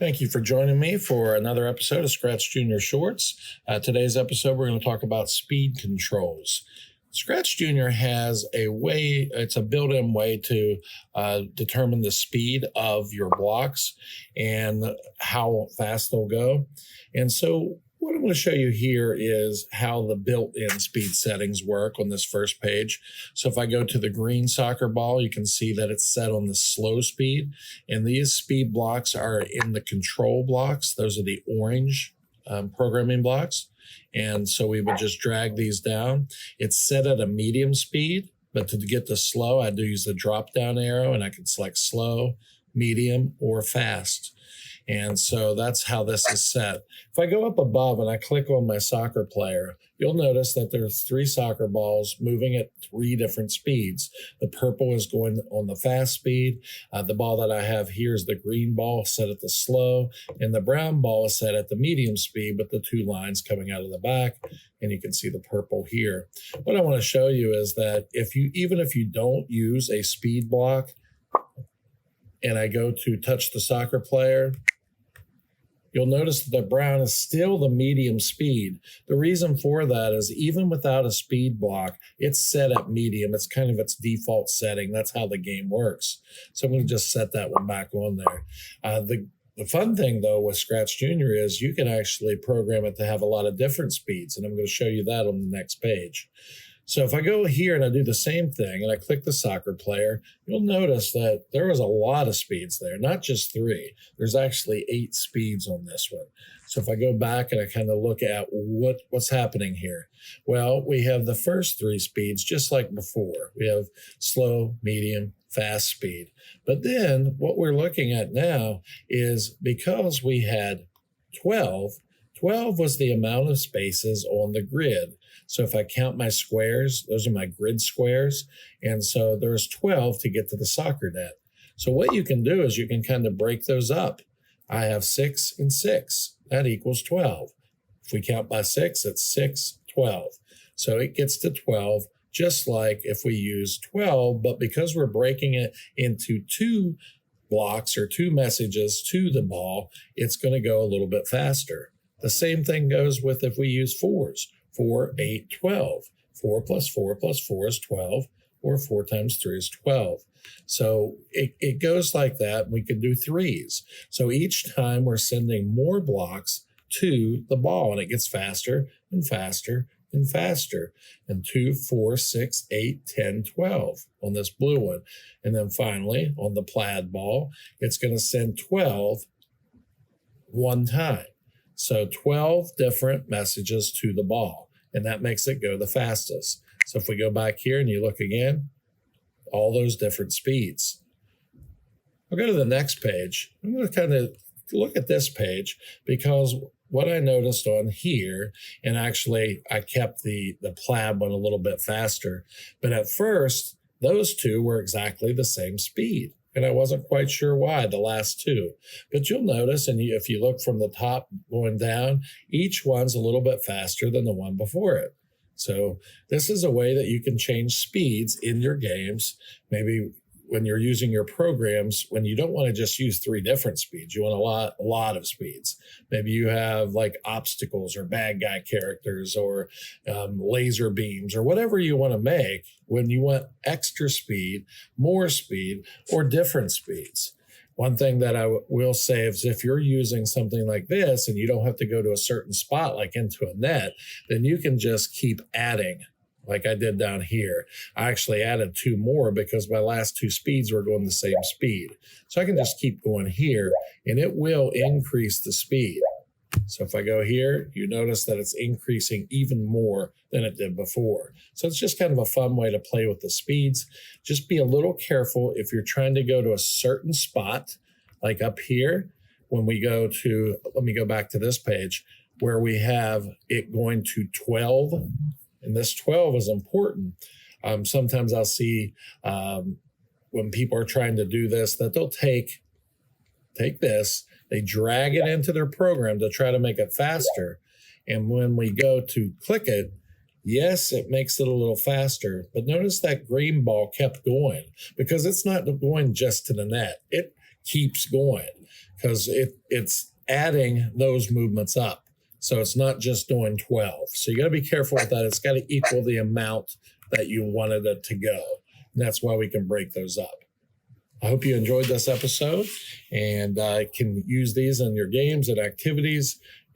Thank you for joining me for another episode of Scratch Junior Shorts. Today's episode, we're going to talk about speed controls. Scratch Junior has a way, it's a built-in way to determine the speed of your blocks and how fast they'll go. And so what I'm going to show you here is how the built-in speed settings work on this first page. So if I go to the green soccer ball, you can see that it's set on the slow speed. And these speed blocks are in the control blocks. Those are the orange programming blocks. And so we would just drag these down. It's set at a medium speed, but to get the slow, I do use the drop-down arrow, and I can select slow, medium, or fast. And so that's how this is set. If I go up above and I click on my soccer player, you'll notice that there's 3 soccer balls moving at 3 different speeds. The purple is going on the fast speed. The ball that I have here is the green ball set at the slow, and the brown ball is set at the medium speed, but the 2 lines coming out of the back, and you can see the purple here. What I want to show you is that even if you don't use a speed block, and I go to touch the soccer player, you'll notice that the brown is still the medium speed. The reason for that is even without a speed block, it's set at medium. It's kind of its default setting. That's how the game works. So I'm going to just set that one back on there. The fun thing, though, with Scratch Junior is you can actually program it to have a lot of different speeds, and I'm going to show you that on the next page. So if I go here and I do the same thing and I click the soccer player, you'll notice that there was a lot of speeds there, not just 3. There's actually 8 speeds on this one. So if I go back and I kind of look at what's happening here, well, we have the first 3 speeds just like before. We have slow, medium, fast speed. But then what we're looking at now is because we had 12 was the amount of spaces on the grid. So if I count my squares, those are my grid squares. And so there's 12 to get to the soccer net. So what you can do is you can kind of break those up. I have 6 and 6. That equals 12. If we count by 6, it's 6, 12. So it gets to 12, just like if we use 12, but because we're breaking it into 2 blocks or 2 messages to the ball, it's going to go a little bit faster. The same thing goes with if we use 4s. 4, 8, 12. 4 plus 4 plus 4 is 12, or 4 times 3 is 12. So it goes like that. We can do 3s. So each time we're sending more blocks to the ball, and it gets faster and faster and faster. And 2, 4, 6, 8, 10, 12 on this blue one. And then finally, on the plaid ball, it's going to send 12 one time. So 12 different messages to the ball, and that makes it go the fastest. So if we go back here and you look again, all those different speeds. I'll go to the next page. I'm going to kind of look at this page because what I noticed on here, and actually I kept the plaid one a little bit faster, but at first those 2 were exactly the same speed. And I wasn't quite sure why, the last 2. But you'll notice, and if you look from the top going down, each one's a little bit faster than the one before it. So this is a way that you can change speeds in your games. Maybe when you're using your programs, when you don't want to just use 3 different speeds, you want a lot of speeds. Maybe you have like obstacles or bad guy characters or laser beams or whatever you want to make. When you want extra speed, more speed, or different speeds. One thing that I will say is if you're using something like this and you don't have to go to a certain spot like into a net, then you can just keep adding. Like I did down here. I actually added 2 more because my last 2 speeds were going the same speed. So I can just keep going here and it will increase the speed. So if I go here, you notice that it's increasing even more than it did before. So it's just kind of a fun way to play with the speeds. Just be a little careful if you're trying to go to a certain spot, like up here, when we go to, let me go back to this page, where we have it going to 12. And this 12 is important. Sometimes I'll see when people are trying to do this, that they'll take this, they drag it into their program to try to make it faster. And when we go to click it, yes, it makes it a little faster. But notice that green ball kept going because it's not going just to the net. It keeps going because it's adding those movements up. So it's not just doing 12. So you got to be careful with that. It's got to equal the amount that you wanted it to go. And that's why we can break those up. I hope you enjoyed this episode and can use these in your games and activities.